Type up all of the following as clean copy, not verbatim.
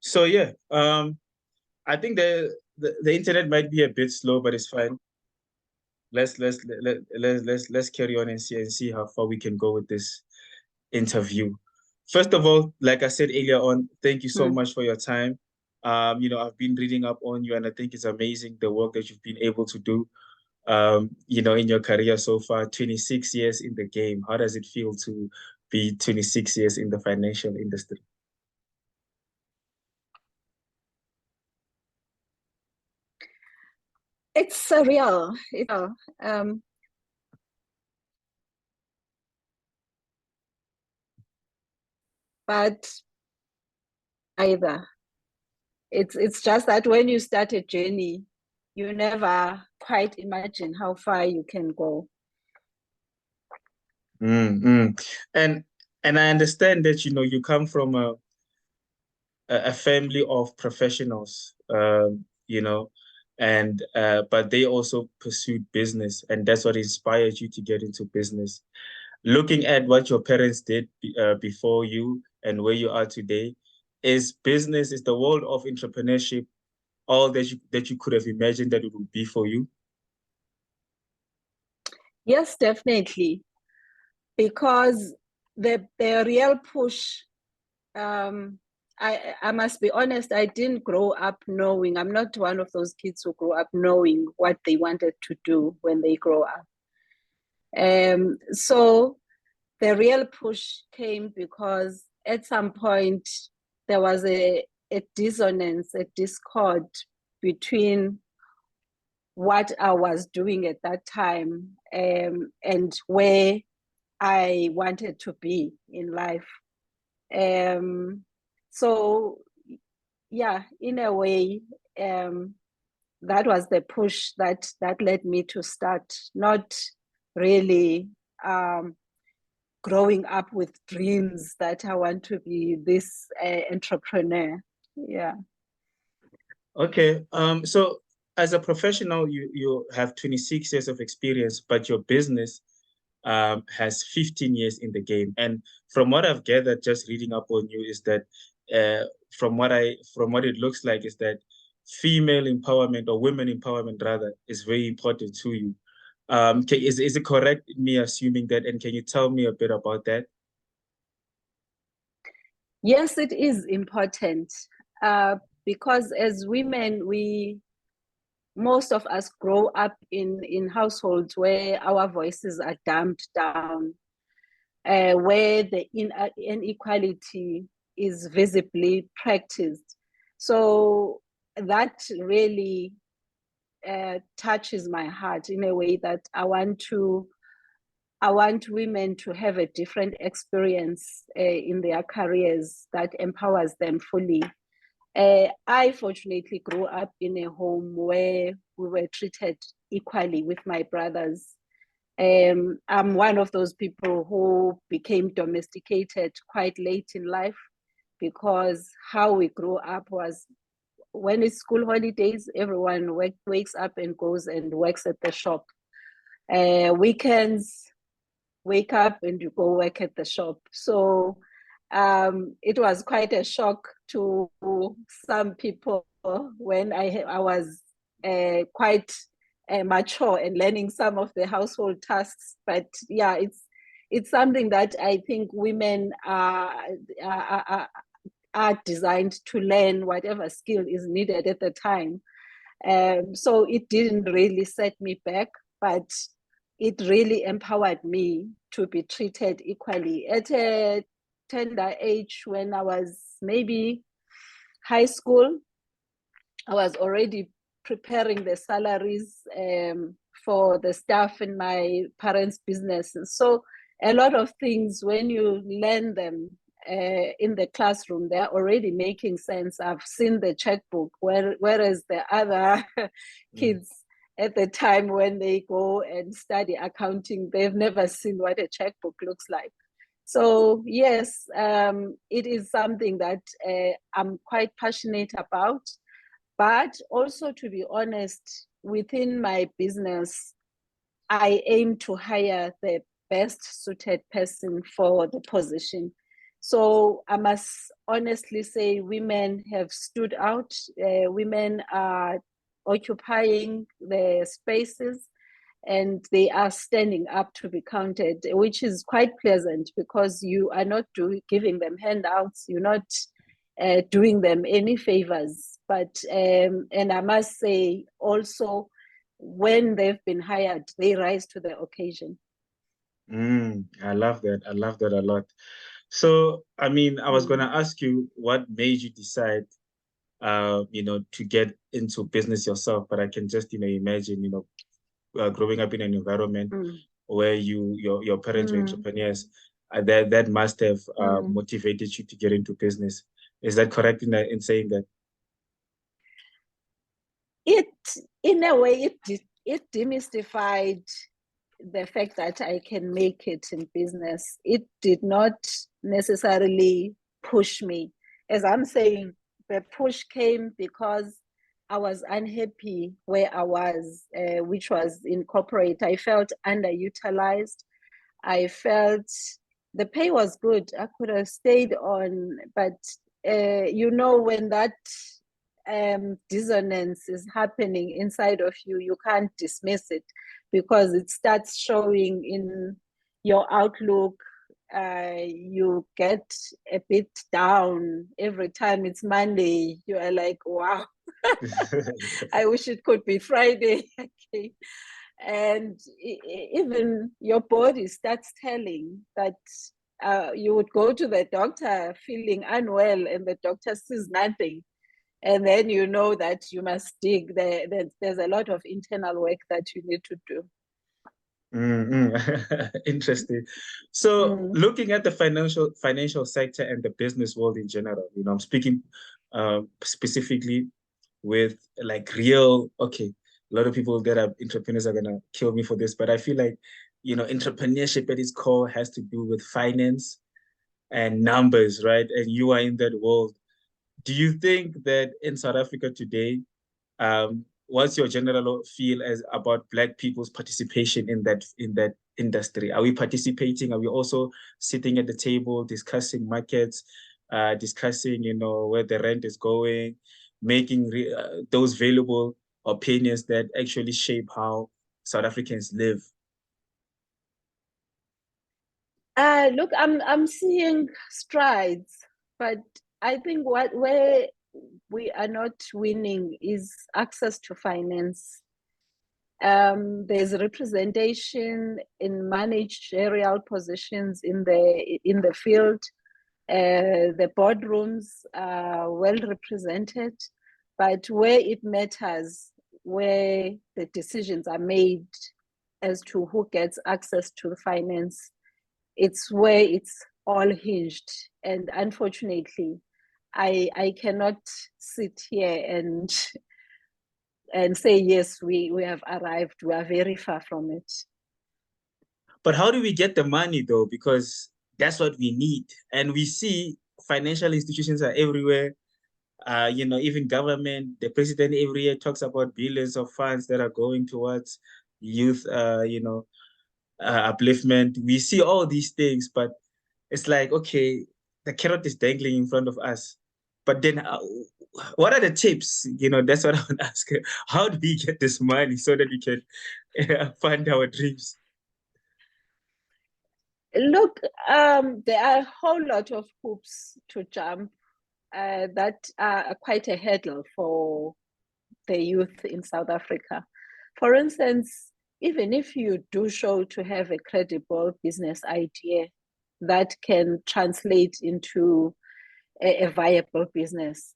So yeah, I think the internet might be a bit slow, but it's fine. Let's carry on and see how far we can go with this interview. First of all, like I said earlier on, thank you so much for your time. I've been reading up on you, and I think it's amazing the work that you've been able to do. In your career so far, 26 years in the game. How does it feel to be 26 years in the financial industry? It's surreal. But either it's just that when you start a journey, you never quite imagine how far you can go. And I understand that you come from a family of professionals, but they also pursued business, and that's what inspired you to get into business. Looking at what your parents did before you and where you are today, is the world of entrepreneurship all that you could have imagined that it would be for you? Yes, definitely. Because the real push, I must be honest, I didn't grow up knowing. I'm not one of those kids who grew up knowing what they wanted to do when they grow up. So the real push came because at some point there was a dissonance, a discord between what I was doing at that time and where I wanted to be in life. So yeah, in a way, that was the push that led me to start, not really growing up with dreams that I want to be this entrepreneur. Yeah. Okay. So as a professional, you have 26 years of experience, but your business has 15 years in the game. And from what I've gathered, just reading up on you, is that from what it looks like, is that female empowerment, or women empowerment rather, is very important to you. Is it correct in me assuming that? And can you tell me a bit about that? Yes, it is important because as women, most of us grow up in households where our voices are damped down, where the inequality is visibly practiced. So that really touches my heart in a way that I want women to have a different experience in their careers that empowers them fully. I fortunately grew up in a home where we were treated equally with my brothers. I'm one of those people who became domesticated quite late in life because how we grew up was when it's school holidays, everyone wakes up and goes and works at the shop. Weekends, wake up and you go work at the shop. So it was quite a shock to some people when I was quite mature and learning some of the household tasks. But yeah, it's something that I think women are designed to learn whatever skill is needed at the time. So it didn't really set me back, but it really empowered me to be treated equally. At a tender age, when I was maybe high school, I was already preparing the salaries for the staff in my parents' business. So a lot of things, when you learn them in the classroom, they're already making sense. I've seen the checkbook, whereas the other kids at the time when they go and study accounting, they've never seen what a checkbook looks like. So yes, it is something that I'm quite passionate about. But also, to be honest, within my business, I aim to hire the best suited person for the position. So I must honestly say women have stood out. Women are occupying the spaces and they are standing up to be counted, which is quite pleasant because you are not giving them handouts, you're not doing them any favors. But, and I must say also, when they've been hired, they rise to the occasion. I love that. I love that a lot. So, I mean, I was going to ask you what made you decide, to get into business yourself, but I can just, imagine, growing up in an environment where your parents were entrepreneurs, that must have motivated you to get into business. Is that correct in saying that? In a way, it demystified the fact that I can make it in business. It did not necessarily push me. As I'm saying, the push came because I was unhappy where I was, which was in corporate. I felt underutilized. I felt the pay was good. I could have stayed on, but when that dissonance is happening inside of you, you can't dismiss it because it starts showing in your outlook. You get a bit down every time it's Monday. You are like, wow, I wish it could be Friday. Okay. And even your body starts telling that you would go to the doctor feeling unwell and the doctor sees nothing. And then you know that you must dig. There's a lot of internal work that you need to do. Interesting. So looking at the financial sector and the business world in general, I'm speaking specifically with like real, okay, a lot of people that are entrepreneurs are gonna kill me for this, but I feel like, entrepreneurship at its core has to do with finance and numbers, right? And you are in that world. Do you think that in South Africa today, what's your general feel about Black people's participation in that industry? Are we participating? Are we also sitting at the table discussing markets, discussing where the rent is going, making those valuable opinions that actually shape how South Africans live? Look, I'm seeing strides, but I think where we are not winning is access to finance. There's representation in managerial positions in the field. The boardrooms are well represented, but where it matters, where the decisions are made as to who gets access to finance, it's where it's all hinged. And unfortunately, I cannot sit here and say, yes, we have arrived. We are very far from it. But how do we get the money though? Because that's what we need. And we see financial institutions are everywhere. Even government, the president every year talks about billions of funds that are going towards youth, upliftment. We see all these things, but it's like, okay, the carrot is dangling in front of us. But then what are the tips? That's what I want to ask. How do we get this money so that we can fund our dreams? Look, there are a whole lot of hoops to jump that are quite a hurdle for the youth in South Africa. For instance, even if you do show to have a credible business idea that can translate into a viable business,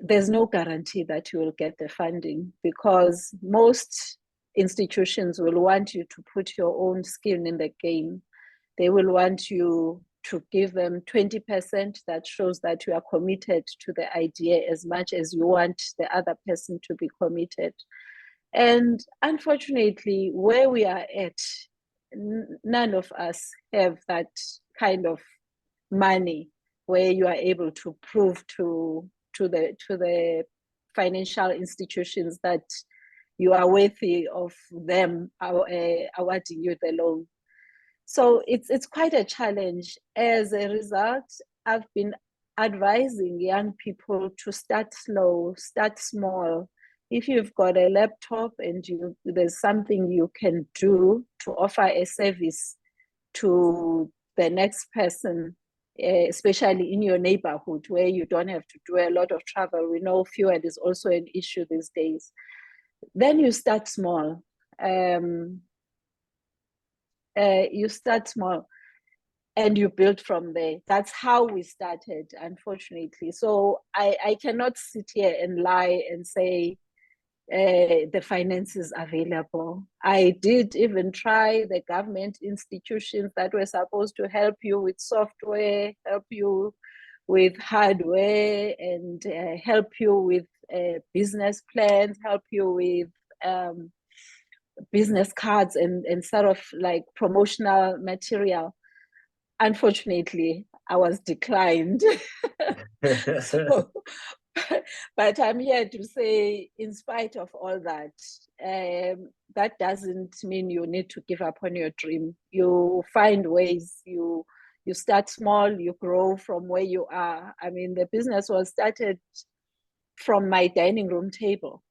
there's no guarantee that you will get the funding because most institutions will want you to put your own skin in the game. They will want you to give them 20% that shows that you are committed to the idea as much as you want the other person to be committed. And unfortunately, where we are at, none of us have that kind of money where you are able to prove to the financial institutions that you are worthy of them awarding you the loan. So it's quite a challenge. As a result, I've been advising young people to start slow, start small. If you've got a laptop and there's something you can do to offer a service to the next person, especially in your neighborhood where you don't have to do a lot of travel. We know fuel is also an issue these days. Then you start small. You start small and you build from there. That's how we started, unfortunately. So I cannot sit here and lie and say the finance is available. I did even try the government institutions that were supposed to help you with software, help you with hardware, and help you with business plans, help you with business cards and sort of like promotional material. Unfortunately, I was declined. So, but I'm here to say, in spite of all that, that doesn't mean you need to give up on your dream. You find ways, you start small, you grow from where you are. I mean, the business was started from my dining room table,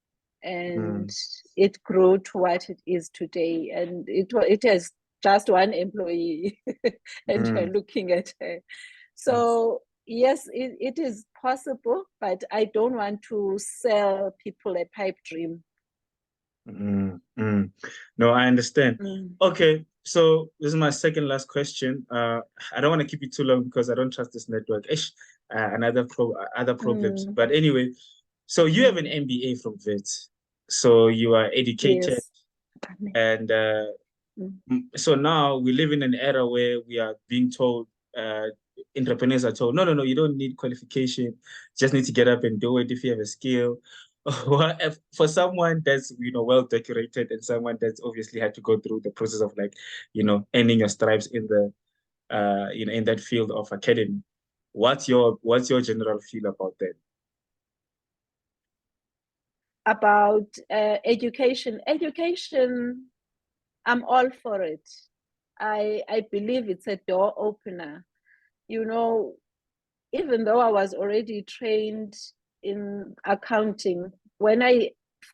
and it grew to what it is today. And it has just one employee, and you're looking at her. So yes, it is possible, but I don't want to sell people a pipe dream. No, I understand. Okay, so this is my second last question. I don't want to keep it too long because I don't trust this network. And other problems. But anyway, so you have an MBA from Wits. So you are educated. Yes. And so now we live in an era where we are being told, entrepreneurs are told, no, you don't need qualification. Just need to get up and do it if you have a skill. For someone that's, well decorated and someone that's obviously had to go through the process of earning your stripes in the, in that field of academy, what's your general feel about that? About education, I'm all for it. I believe it's a door opener. Even though I was already trained in accounting, when I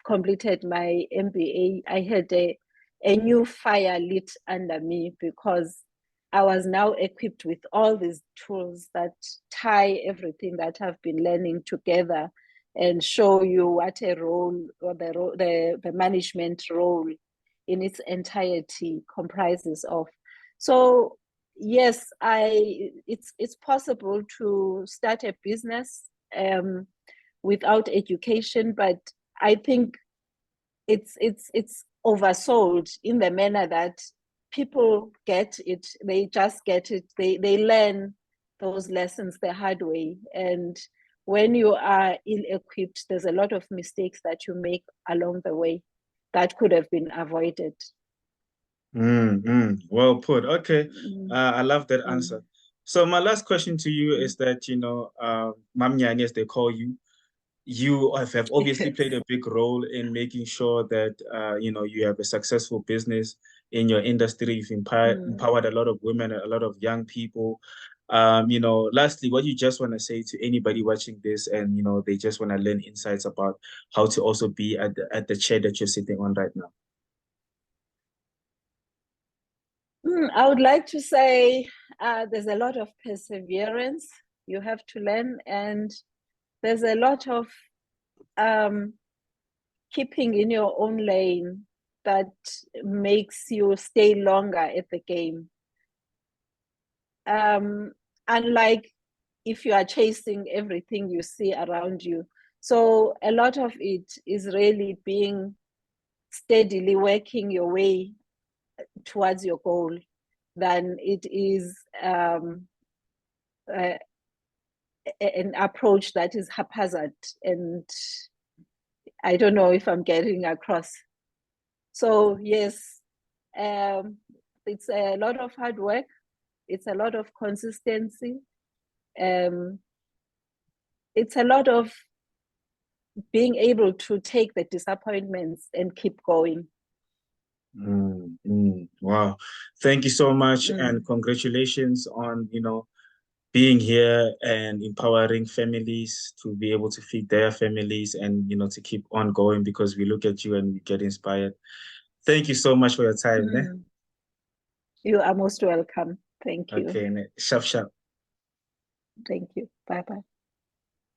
completed my MBA, I had a new fire lit under me because I was now equipped with all these tools that tie everything that I've been learning together and show you what a role, or the management role in its entirety comprises of. So yes, it's possible to start a business without education, but I think it's oversold in the manner that people get it. They just get it. They learn those lessons the hard way. And when you are ill-equipped, there's a lot of mistakes that you make along the way that could have been avoided. Well put. Okay. I love that answer. So my last question to you is that, Mam Nyani, as they call you, you have obviously played a big role in making sure that, you have a successful business in your industry. You've empowered a lot of women, a lot of young people. Lastly, what you just want to say to anybody watching this and, they just want to learn insights about how to also be at the chair that you're sitting on right now. I would like to say there's a lot of perseverance you have to learn, and there's a lot of keeping in your own lane that makes you stay longer at the game. Unlike if you are chasing everything you see around you. So a lot of it is really being steadily working your way towards your goal than it is an approach that is haphazard. And I don't know if I'm getting across. So yes, it's a lot of hard work. It's a lot of consistency. It's a lot of being able to take the disappointments and keep going. Wow. Thank you so much, and congratulations on, being here and empowering families to be able to feed their families and, to keep on going, because we look at you and we get inspired. Thank you so much for your time. You are most welcome. Thank you. Okay, sharp. Thank you. Bye-bye.